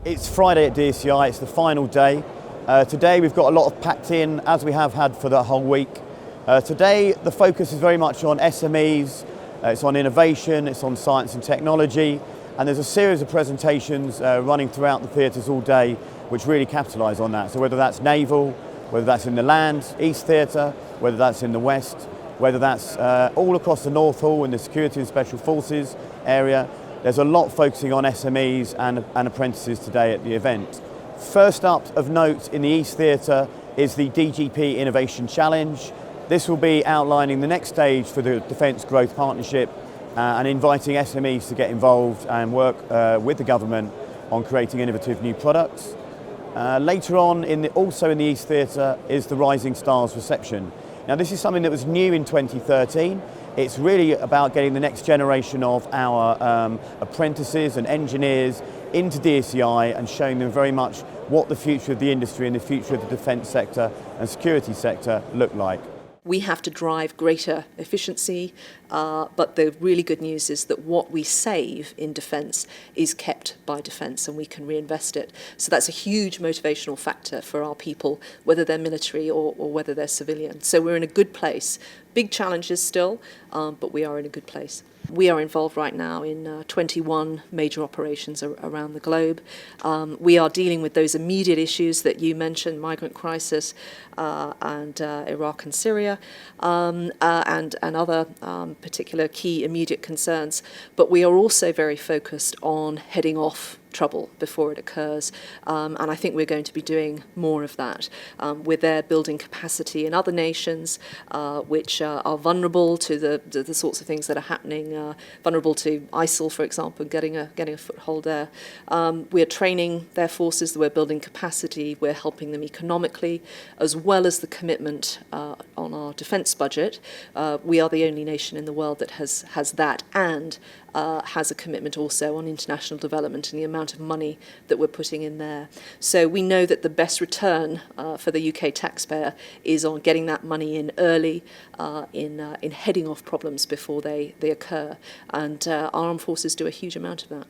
It's Friday at DSEI, it's the final day. Today we've got a lot of packed in, as we have had for the whole week. Today the focus is very much on SMEs, it's on innovation, it's on science and technology, and there's a series of presentations running throughout the theatres all day which really capitalise on that. So whether that's naval, whether that's in the land, East Theatre, whether that's in the West, whether that's all across the North Hall in the Security and Special Forces area, there's a lot focusing on SMEs and apprentices today at the event. First up of note in the East Theatre is the DGP Innovation Challenge. This will be outlining the next stage for the Defence Growth Partnership and inviting SMEs to get involved and work with the government on creating innovative new products. Later on, also in the East Theatre, is the Rising Stars reception. Now this is something that was new in 2013. It's really about getting the next generation of our apprentices and engineers into DSEI and showing them very much what the future of the industry and the future of the defence sector and security sector look like. We have to drive greater efficiency, but the really good news is that what we save in defence is kept by defence and we can reinvest it. So that's a huge motivational factor for our people, whether they're military or whether they're civilian. So we're in a good place. Big challenges still, but we are in a good place. We are involved right now in 21 major operations around the globe. We are dealing with those immediate issues that you mentioned, migrant crisis and Iraq and Syria, and other particular key immediate concerns. But we are also very focused on heading off trouble before it occurs, and I think we're going to be doing more of that. We're there building capacity in other nations which are vulnerable to the sorts of things that are happening, vulnerable to ISIL, for example, getting a foothold there. We're training their forces, we're building capacity, we're helping them economically, as well as the commitment on our defence budget. We are the only nation in the world that has that and has a commitment also on international development and the amount of money that we're putting in there. So we know that the best return for the UK taxpayer is on getting that money in early, in heading off problems before they occur. And our armed forces do a huge amount of that.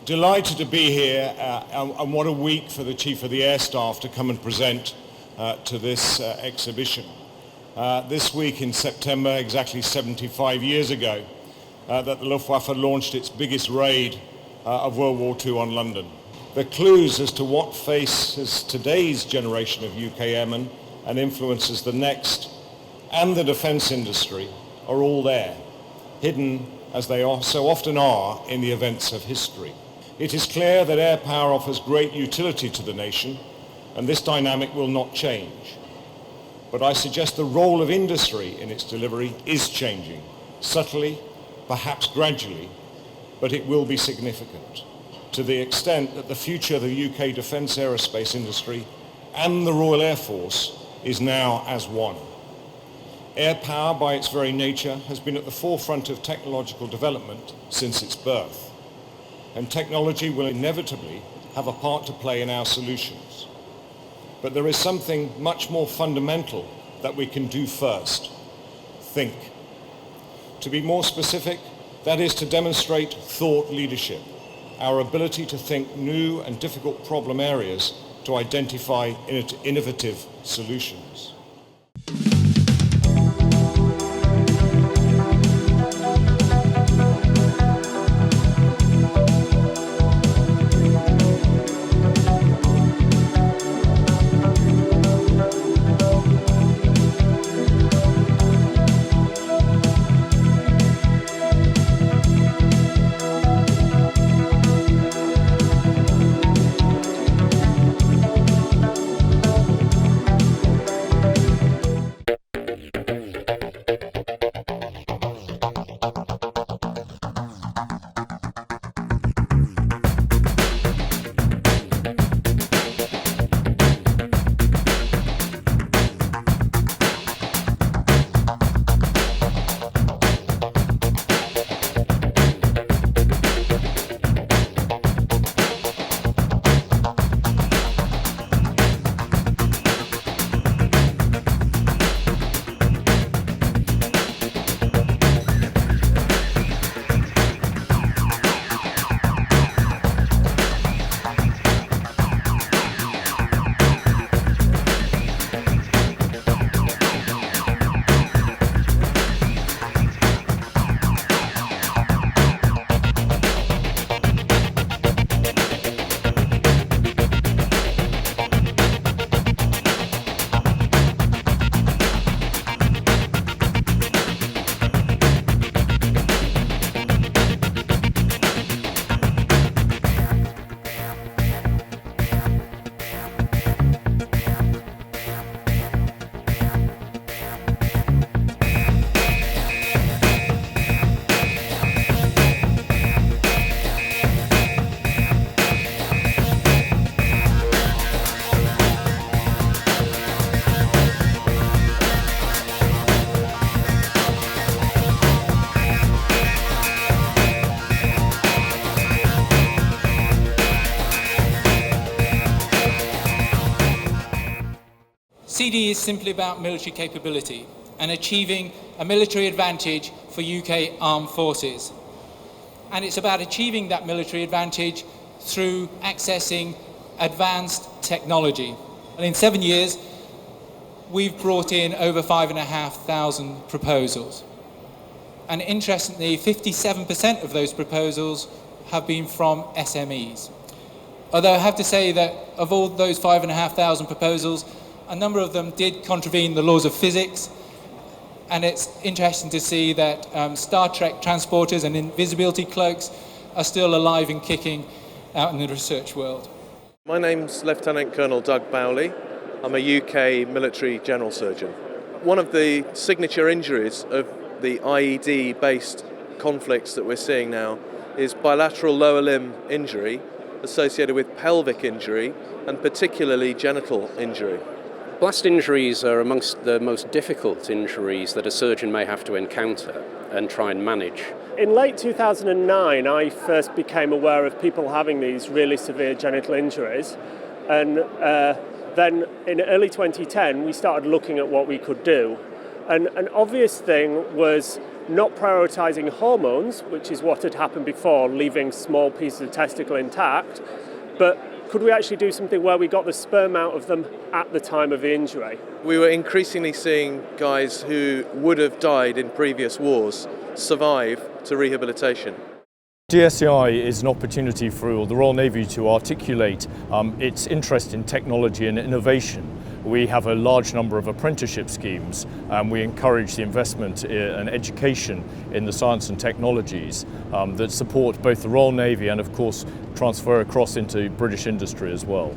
Delighted to be here, and what a week for the Chief of the Air Staff to come and present to this exhibition. This week in September, exactly 75 years ago, that the Luftwaffe launched its biggest raid of World War II on London. The clues as to what faces today's generation of UK airmen and influences the next and the defence industry are all there, hidden as they so often are in the events of history. It is clear that air power offers great utility to the nation, and this dynamic will not change. But I suggest the role of industry in its delivery is changing, subtly, perhaps gradually, but it will be significant, to the extent that the future of the UK defence aerospace industry and the Royal Air Force is now as one. Air power, by its very nature, has been at the forefront of technological development since its birth, and technology will inevitably have a part to play in our solutions. But there is something much more fundamental that we can do first: think. To be more specific, that is to demonstrate thought leadership, our ability to think new and difficult problem areas to identify innovative solutions. CD is simply about military capability and achieving a military advantage for UK armed forces. And it's about achieving that military advantage through accessing advanced technology. And in 7 years, we've brought in over 5,500 proposals. And interestingly, 57% of those proposals have been from SMEs. Although I have to say that of all those 5,500 proposals, a number of them did contravene the laws of physics, and it's interesting to see that Star Trek transporters and invisibility cloaks are still alive and kicking out in the research world. My name's Lieutenant Colonel Doug Bowley. I'm a UK military general surgeon. One of the signature injuries of the IED-based conflicts that we're seeing now is bilateral lower limb injury associated with pelvic injury and particularly genital injury. Blast injuries are amongst the most difficult injuries that a surgeon may have to encounter and try and manage. In late 2009, I first became aware of people having these really severe genital injuries, and then in early 2010 we started looking at what we could do. And an obvious thing was not prioritising hormones, which is what had happened before, leaving small pieces of testicle intact, but could we actually do something where we got the sperm out of them at the time of the injury? We were increasingly seeing guys who would have died in previous wars survive to rehabilitation. DSEI is an opportunity for the Royal Navy to articulate its interest in technology and innovation. We have a large number of apprenticeship schemes, and we encourage the investment and education in the science and technologies that support both the Royal Navy and, of course, transfer across into British industry as well.